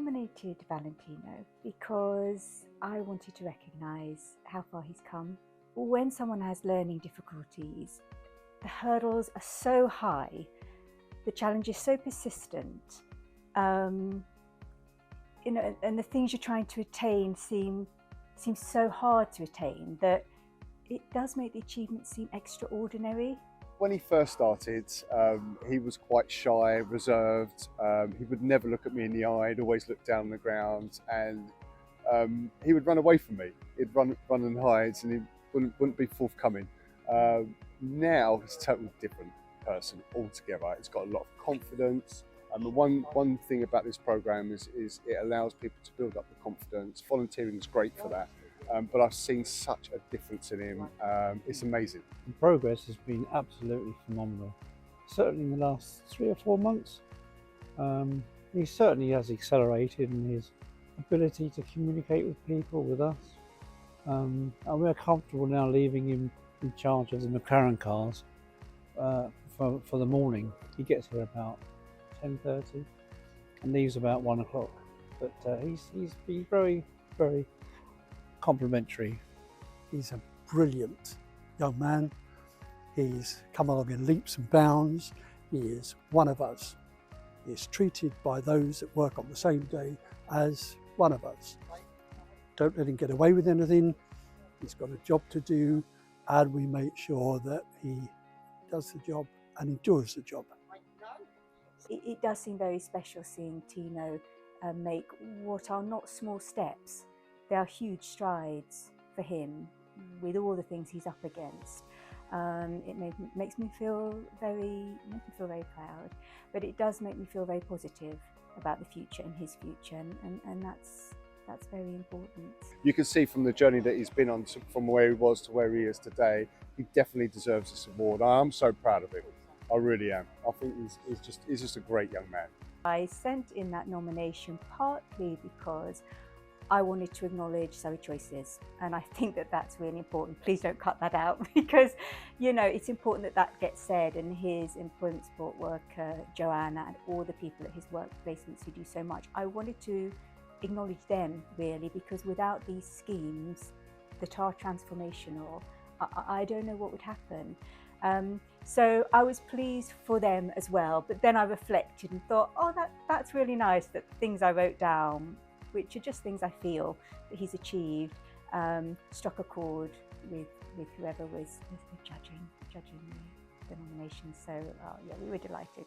nominated Valentino because I wanted to recognise how far he's come. When someone has learning difficulties, the hurdles are so high, the challenge is so persistent, and the things you're trying to attain seem so hard to attain that it does make the achievement seem extraordinary. When he first started, he was quite shy, reserved. He would never look at me in the eye. He'd always look down on the ground, and he would run away from me. He'd run and hide, and he wouldn't be forthcoming. Now he's a totally different person altogether. He's got a lot of confidence. And the one thing about this program is it allows people to build up the confidence. Volunteering is great for that. But I've seen such a difference in him. It's amazing. The progress has been absolutely phenomenal. Certainly in the last 3 or 4 months, he certainly has accelerated in his ability to communicate with people, with us. And we're comfortable now leaving him in charge of the McLaren cars for the morning. He gets here about 10:30 and leaves about 1 o'clock. But he's been very, very complimentary. He's a brilliant young man. He's come along in leaps and bounds. He is one of us. He is treated by those that work on the same day as one of us. Don't let him get away with anything. He's got a job to do, and we make sure that he does the job and enjoys the job. It does seem very special seeing Tino make what are not small steps. They are huge strides for him with all the things he's up against. It makes me feel very proud, but it does make me feel very positive about the future and his future, and that's very important. You can see from the journey that he's been on, from where he was to where he is today, he definitely deserves this award. I'm so proud of him. I really am. I think he's just a great young man. I sent in that nomination partly because I wanted to acknowledge Surrey Choices, and I think that that's really important. Please don't cut that out because, it's important that that gets said, and his employment support worker, Joanna, and all the people at his work placements who do so much. I wanted to acknowledge them really, because without these schemes that are transformational, I don't know what would happen. So I was pleased for them as well, but then I reflected and thought, oh, that's really nice that things I wrote down, which are just things I feel that he's achieved, struck a chord with whoever was judging the nomination. So yeah, we were delighted.